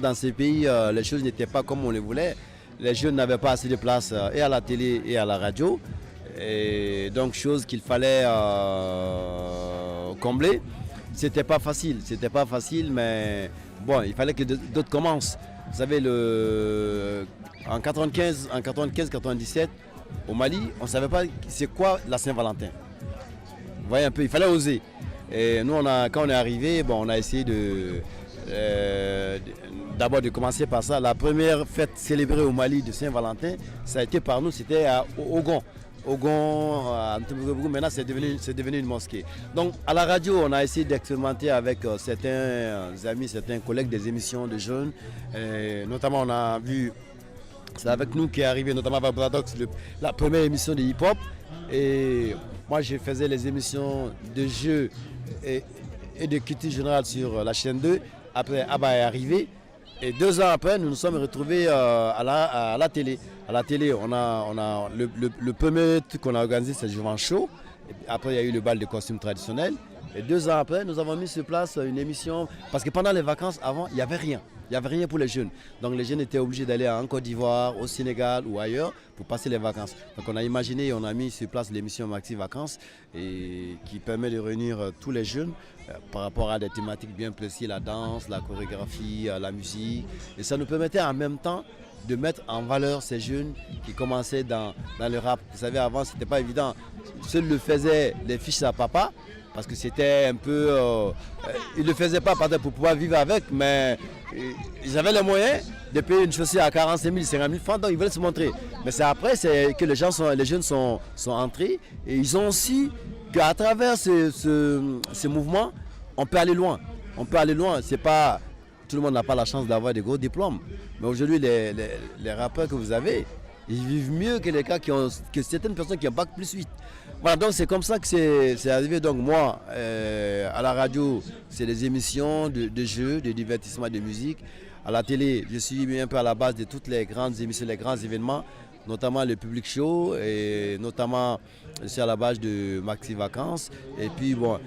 Dans ces pays, les choses n'étaient pas comme on les voulait. Les jeunes n'avaient pas assez de place et à la télé et à la radio. Et donc, chose qu'il fallait combler. C'était pas facile, mais bon, il fallait que d'autres commencent. Vous savez, en 95-97, au Mali, on ne savait pas c'est quoi la Saint-Valentin. Vous voyez un peu, il fallait oser. Et nous, quand on est arrivé, bon, on a essayé d'abord de commencer par ça. La première fête célébrée au Mali de Saint-Valentin, ça a été par nous, c'était à Ogon. Maintenant c'est devenu une mosquée. Donc à la radio, on a essayé d'expérimenter avec certains amis, certains collègues des émissions de jeunes. Notamment on a vu, c'est avec nous qu'est arrivé notamment avec Bradox, la première émission de hip-hop. Et moi je faisais les émissions de jeux et de culture générale sur la chaîne 2. Après Abba est arrivé. Et 2 ans après, nous nous sommes retrouvés à la télé. À la télé, on a le premier truc qu'on a organisé, c'est le Jovan Show. Et après, il y a eu le bal de costumes traditionnels. Et 2 ans après, nous avons mis sur place une émission. Parce que pendant les vacances, avant, il n'y avait rien. Il n'y avait rien pour les jeunes. Donc les jeunes étaient obligés d'aller en Côte d'Ivoire, au Sénégal ou ailleurs pour passer les vacances. Donc on a imaginé et on a mis sur place l'émission Maxi Vacances et qui permet de réunir tous les jeunes par rapport à des thématiques bien précises, la danse, la chorégraphie, la musique. Et ça nous permettait en même temps de mettre en valeur ces jeunes qui commençaient dans le rap. Vous savez, avant, ce n'était pas évident. Seuls le faisaient les fils à papa. Parce que c'était un peu... ils ne le faisaient pas pour pouvoir vivre avec, mais ils avaient les moyens de payer une chaussure à 45 000, 50 000 francs, donc ils veulent se montrer. Mais c'est après que les jeunes sont entrés et ils ont aussi qu'à travers ce mouvement, on peut aller loin. On peut aller loin. C'est pas, tout le monde n'a pas la chance d'avoir des gros diplômes. Mais aujourd'hui, les rappeurs que vous avez, ils vivent mieux que les cas que certaines personnes qui ont bac plus 8. Voilà, donc c'est comme ça que c'est arrivé. Donc moi, à la radio, c'est des émissions de jeux, de divertissement, de musique. À la télé, je suis un peu à la base de toutes les grandes émissions, les grands événements, notamment le Public Show, et notamment je suis à la base de Maxi Vacances. Et puis bon,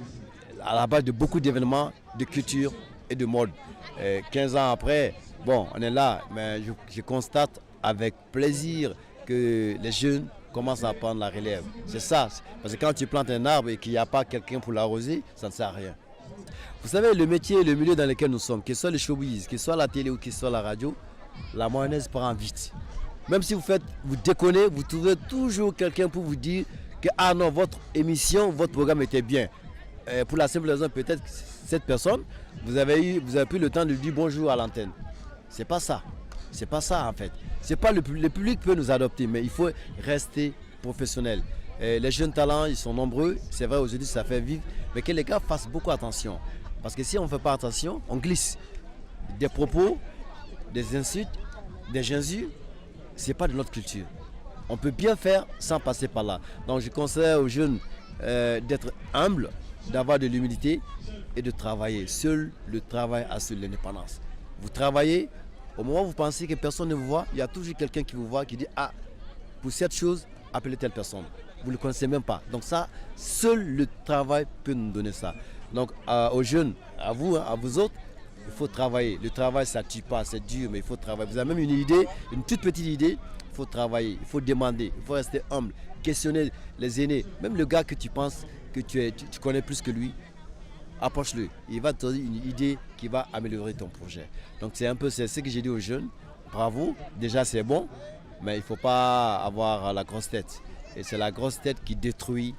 à la base de beaucoup d'événements de culture et de mode. 15 ans après, bon, on est là, mais je constate avec plaisir que les jeunes commencent à prendre la relève. C'est ça, parce que quand tu plantes un arbre et qu'il n'y a pas quelqu'un pour l'arroser, ça ne sert à rien. Vous savez, le métier, le milieu dans lequel nous sommes, que ce soit le showbiz, que ce soit la télé ou que ce soit la radio, la mayonnaise prend vite. Même si vous déconnez, vous trouverez toujours quelqu'un pour vous dire que ah non, votre émission, votre programme était bien. Pour la simple raison, peut-être que cette personne, vous avez pris le temps de lui dire bonjour à l'antenne. C'est pas ça. C'est pas ça en fait. C'est pas le public peut nous adopter, mais il faut rester professionnel. Les jeunes talents, ils sont nombreux. C'est vrai, aujourd'hui, ça fait vivre. Mais que les gars fassent beaucoup attention. Parce que si on ne fait pas attention, on glisse. Des propos, des insultes, des injures, c'est pas de notre culture. On peut bien faire sans passer par là. Donc je conseille aux jeunes d'être humbles, d'avoir de l'humilité et de travailler. Seul le travail assure l'indépendance. Vous travaillez. Au moment où vous pensez que personne ne vous voit, il y a toujours quelqu'un qui vous voit, qui dit « Ah, pour cette chose, appelez telle personne. » Vous ne le connaissez même pas. Donc ça, seul le travail peut nous donner ça. Donc aux jeunes, à vous autres, il faut travailler. Le travail, ça ne tue pas, c'est dur, mais il faut travailler. Vous avez même une idée, une toute petite idée, il faut travailler, il faut demander, il faut rester humble, questionner les aînés. Même le gars que tu penses que tu connais plus que lui, approche-le. Il va te donner une idée qui va améliorer ton projet. Donc c'est ce que j'ai dit aux jeunes. Bravo, déjà c'est bon, mais il ne faut pas avoir la grosse tête. Et c'est la grosse tête qui détruit